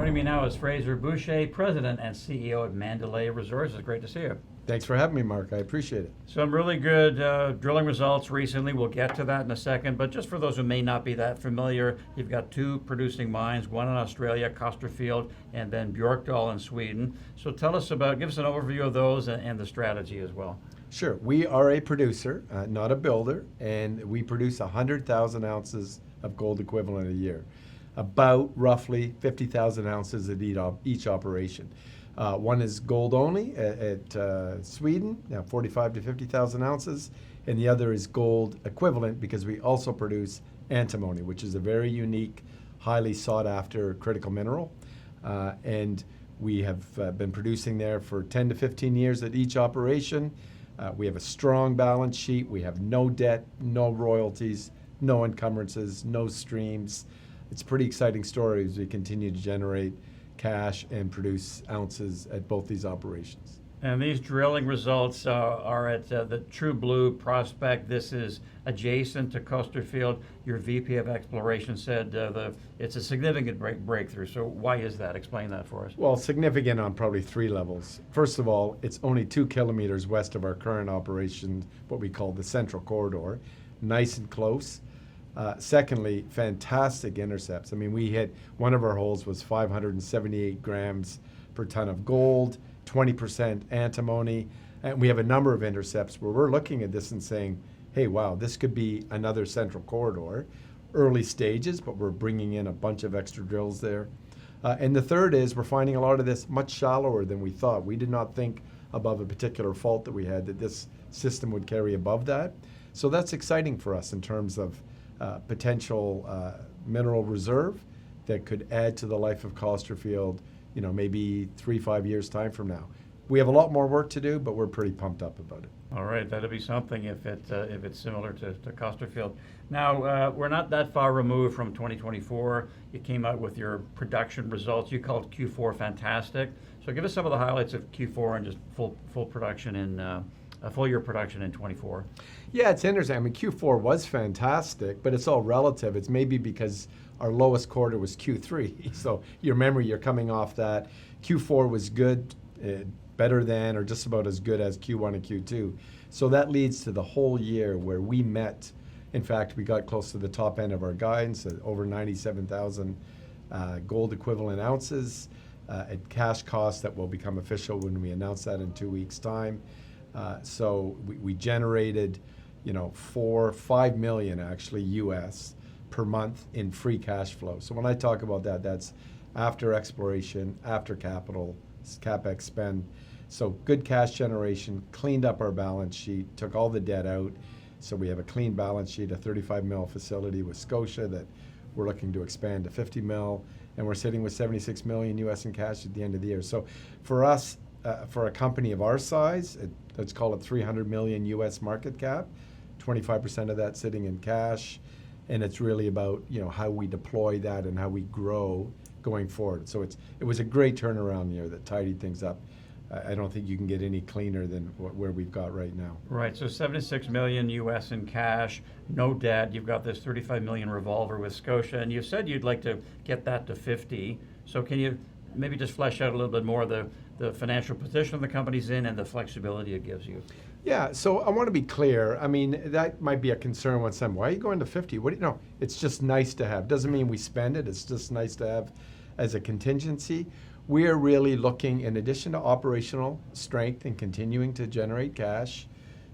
Joining me now is Frazer Bourchier, President and CEO of Mandalay Resources. Great to see you. Thanks for having me, Mark. I appreciate it. Some really good drilling results recently. We'll get to that in a second. But just for those who may not be that familiar, you've got two producing mines, one in Australia, Costerfield, and then Björkdal in Sweden. So give us an overview of those and the strategy as well. Sure. We are a producer, not a builder, and we produce 100,000 ounces of gold equivalent a year, about roughly 50,000 ounces at each operation. One is gold only at Sweden, 45 to 50,000 ounces, and the other is gold equivalent because we also produce antimony, which is a very unique, highly sought after critical mineral. And we have been producing there for 10 to 15 years at each operation. We have a strong balance sheet. We have no debt, no royalties, no encumbrances, no streams. It's a pretty exciting story as we continue to generate cash and produce ounces at both these operations. And these drilling results are at the True Blue prospect. This is adjacent to Costerfield. Your VP of Exploration said it's a significant breakthrough. So why is that? Explain that for us. Well, significant on probably three levels. First of all, it's only 2 kilometers west of our current operation, what we call the Central Corridor. Nice and close. Secondly, fantastic intercepts. I mean, we hit, one of our holes was 578 grams per ton of gold, 20% antimony, and we have a number of intercepts where we're looking at this and saying, hey, wow, this could be another Central Corridor. Early stages, but we're bringing in a bunch of extra drills there. And the third is we're finding a lot of this much shallower than we thought. We did not think above a particular fault that we had that this system would carry above that. So that's exciting for us in terms of potential mineral reserve that could add to the life of Costerfield, maybe 3-5 years time from now. We have a lot more work to do, but we're pretty pumped up about it. All right, that'll be something if it's similar to Costerfield. Now, we're not that far removed from 2024. You came out with your production results. You called Q4 fantastic. So give us some of the highlights of Q4 and just full production in a full year production in 24. Yeah, it's interesting. I mean, Q4 was fantastic, but it's all relative. It's maybe because our lowest quarter was Q3. So you remember you're coming off that. Q4 was good, better than or just about as good as Q1 and Q2. So that leads to the whole year where we met. In fact, we got close to the top end of our guidance, over 97,000 gold equivalent ounces at cash costs that will become official when we announce that in 2 weeks' time. So we generated, $5 million actually US per month in free cash flow. So when I talk about that, that's after exploration, after CapEx spend. So good cash generation, cleaned up our balance sheet, took all the debt out. So we have a clean balance sheet, a 35 mil facility with Scotia that we're looking to expand to 50 mil, and we're sitting with 76 million US in cash at the end of the year. So for us, for a company of our size, let's call it 300 million US market cap, 25% of that sitting in cash, and it's really about how we deploy that and how we grow going forward. So it was a great turnaround year that tidied things up. I don't think you can get any cleaner than where we've got right now. Right, so 76 million US in cash, no debt. You've got this 35 million revolver with Scotia, and you said you'd like to get that to 50. So can you maybe just flesh out a little bit more the financial position the company's in and the flexibility it gives you? Yeah, so I want to be clear. I mean, that might be a concern with some. Why are you going to 50? No, it's just nice to have. Doesn't mean we spend it. It's just nice to have as a contingency. We are really looking, in addition to operational strength and continuing to generate cash,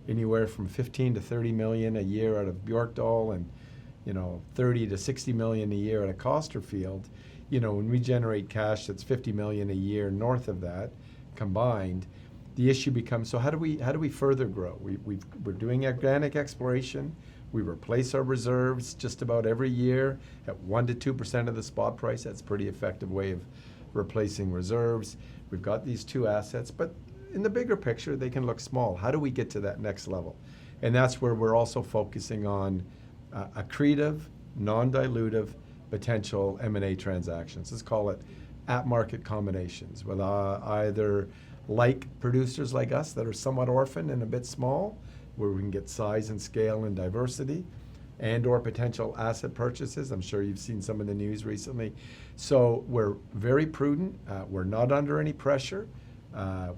anywhere from 15 to 30 million a year out of Björkdal and 30 to 60 million a year out of Costerfield. When we generate cash that's 50 million a year north of that combined, the issue becomes, so how do we further grow? We're doing organic exploration. We replace our reserves just about every year at 1 to 2% of the spot price. That's a pretty effective way of replacing reserves. We've got these two assets, but in the bigger picture, they can look small. How do we get to that next level? And that's where we're also focusing on accretive, non-dilutive, potential M&A transactions. Let's call it at-market combinations with either like producers like us that are somewhat orphaned and a bit small, where we can get size and scale and diversity, and or potential asset purchases. I'm sure you've seen some of the news recently. So we're very prudent. We're not under any pressure.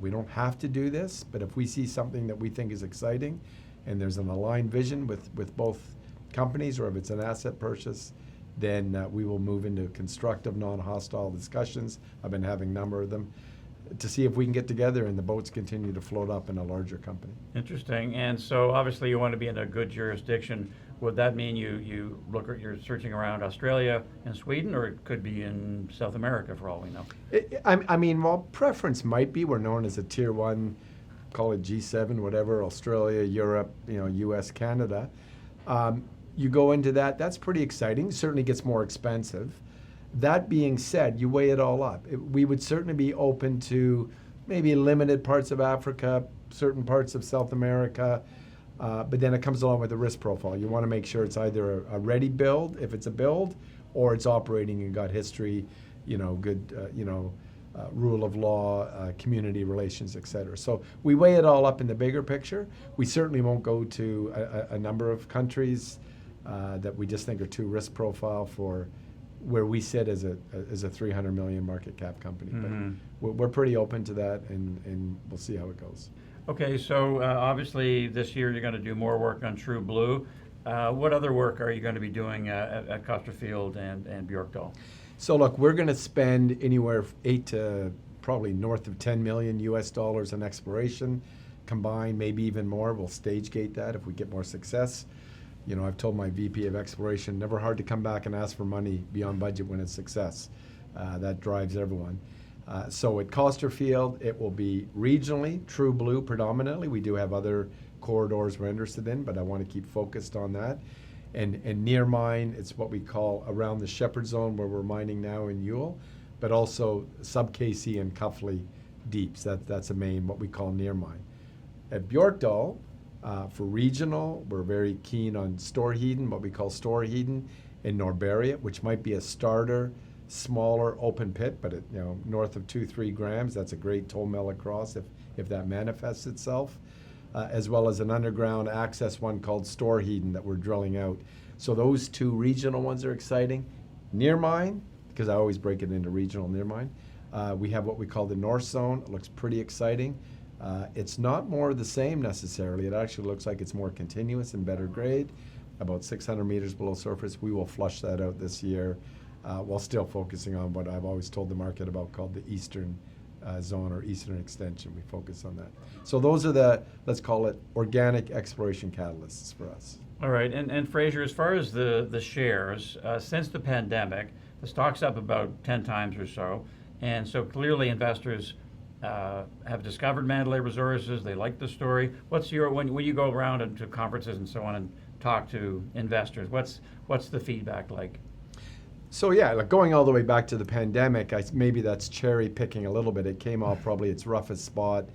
We don't have to do this, but if we see something that we think is exciting and there's an aligned vision with both companies, or if it's an asset purchase, then we will move into constructive, non-hostile discussions. I've been having a number of them to see if we can get together and the boats continue to float up in a larger company. Interesting. And so obviously you want to be in a good jurisdiction. Would that mean you're searching around Australia and Sweden, or it could be in South America for all we know? I mean, well, preference might be, we're known as a tier one, call it G7, whatever, Australia, Europe, US, Canada. You go into that, that's pretty exciting. Certainly gets more expensive. That being said, you weigh it all up. We would certainly be open to maybe limited parts of Africa, certain parts of South America, but then it comes along with the risk profile. You want to make sure it's either a ready build, if it's a build, or it's operating and got history, good, rule of law, community relations, et cetera. So we weigh it all up in the bigger picture. We certainly won't go to a number of countries that we just think are too risk profile for where we sit as a 300 million market cap company. Mm-hmm. But we're pretty open to that, and we'll see how it goes. Okay, so obviously this year you're going to do more work on True Blue. What other work are you going to be doing at Costerfield and Bjorkdal? So look, we're going to spend anywhere 8 to probably north of 10 million US dollars in exploration combined, maybe even more. We'll stage gate that if we get more success. I've told my VP of exploration, never hard to come back and ask for money beyond budget when it's success. That drives everyone. So at Costerfield, it will be regionally, True Blue predominantly. We do have other corridors we're interested in, but I want to keep focused on that. And near mine, it's what we call around the Shepherd Zone where we're mining now in Ewell, but also sub-KC and Cuffley deeps. That's a main, what we call near mine. At Bjorkdal, for regional, we're very keen on Storheden, what we call Storheden, and Norbergia, which might be a starter, smaller open pit, but north of 2-3 grams. That's a great toll mill across if that manifests itself, as well as an underground access one called Storheden that we're drilling out. So those two regional ones are exciting. Near mine, because I always break it into regional near mine, we have what we call the North Zone. It looks pretty exciting. It's not more of the same necessarily. It actually looks like it's more continuous and better grade, about 600 meters below surface. We will flush that out this year while still focusing on what I've always told the market about called the Eastern Zone or Eastern Extension. We focus on that. So those are the, let's call it, organic exploration catalysts for us. All right, and Frazer, as far as the shares, since the pandemic, the stock's up about 10 times or so, and so clearly investors have discovered Mandalay Resources. They like the story. What's your when you go around to conferences and so on and talk to investors? What's the feedback like? So yeah, like going all the way back to the pandemic, maybe that's cherry picking a little bit. It came off probably its roughest spot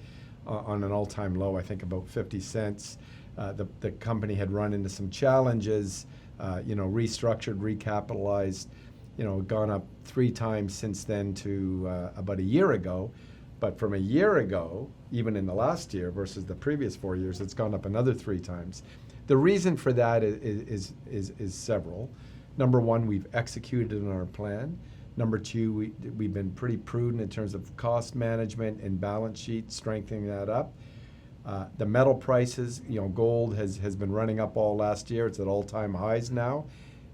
on an all-time low, I think about 50 cents. The company had run into some challenges, restructured, recapitalized, gone up 3 times since then to about a year ago. But from a year ago, even in the last year versus the previous 4 years, it's gone up another 3 times. The reason for that is several. Number one, we've executed on our plan. Number two, we've been pretty prudent in terms of cost management and balance sheet, strengthening that up. The metal prices, gold has been running up all last year. It's at all-time highs now.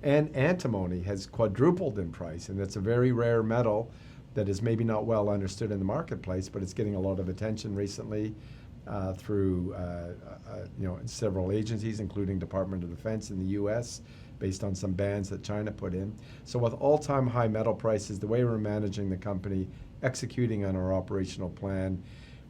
And antimony has quadrupled in price, and it's a very rare metal that is maybe not well understood in the marketplace, but it's getting a lot of attention recently through several agencies, including Department of Defense in the U.S., based on some bans that China put in. So with all-time high metal prices, the way we're managing the company, executing on our operational plan,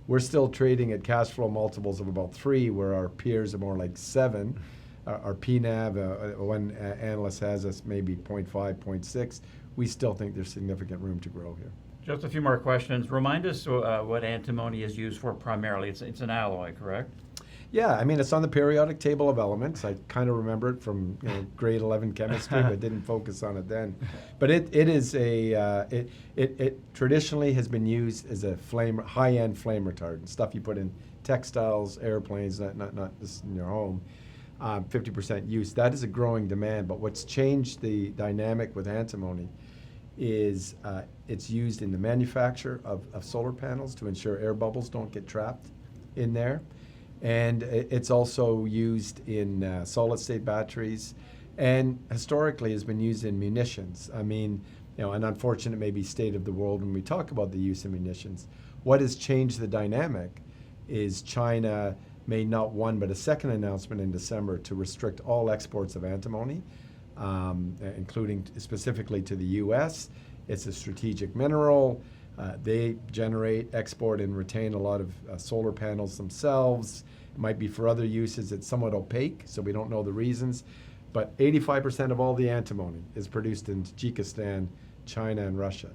we're still trading at cash flow multiples of about 3, where our peers are more like 7. Our PNAV, one analyst has us maybe 0.5, 0.6. We still think there's significant room to grow here. Just a few more questions. Remind us what antimony is used for primarily. It's an alloy, correct? Yeah, I mean, it's on the periodic table of elements. I kind of remember it from grade 11 chemistry, but didn't focus on it then. But it traditionally has been used as a high-end flame retardant, stuff you put in textiles, airplanes, not just in your home. 50% use. That is a growing demand, but what's changed the dynamic with antimony is it's used in the manufacture of solar panels to ensure air bubbles don't get trapped in there. And it's also used in solid-state batteries, and historically has been used in munitions. I mean, an unfortunate maybe state of the world when we talk about the use of munitions. What has changed the dynamic is China made not one but a second announcement in December to restrict all exports of antimony, including specifically to the U.S. It's a strategic mineral. They generate, export, and retain a lot of solar panels themselves. It might be for other uses. It's somewhat opaque, so we don't know the reasons. But 85% of all the antimony is produced in Tajikistan, China, and Russia.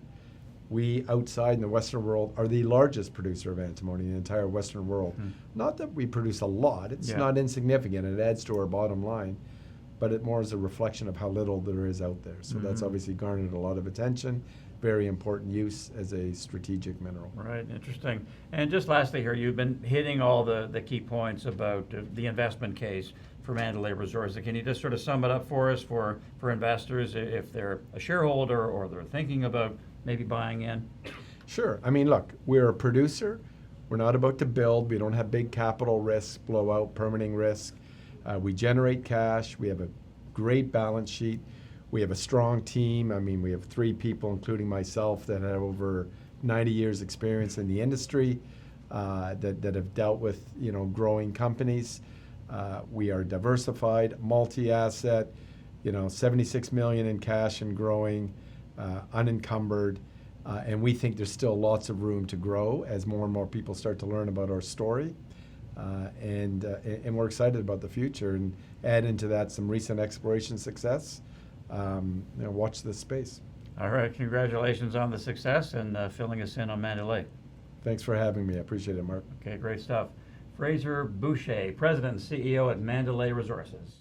We, outside in the Western world, are the largest producer of antimony in the entire Western world. Not that we produce a lot. It's not insignificant. It adds to our bottom line. But it more is a reflection of how little there is out there. So that's obviously garnered a lot of attention. Very important use as a strategic mineral. Right, interesting. And just lastly here, you've been hitting all the key points about the investment case for Mandalay Resources. Can you just sort of sum it up for us for investors if they're a shareholder or they're thinking about maybe buying in? Sure. I mean, look, we're a producer. We're not about to build. We don't have big capital risk, blowout, permitting risk. We generate cash. We have a great balance sheet. We have a strong team. I mean, we have 3 people, including myself, that have over 90 years experience in the industry, that have dealt with, growing companies. We are diversified, multi-asset, 76 million in cash and growing, unencumbered. And we think there's still lots of room to grow as more and more people start to learn about our story. And we're excited about the future, and add into that some recent exploration success. Watch this space. All right, congratulations on the success and filling us in on Mandalay. Thanks for having me. I appreciate it, Mark. Okay, great stuff. Frazer Bourchier, President and CEO at Mandalay Resources.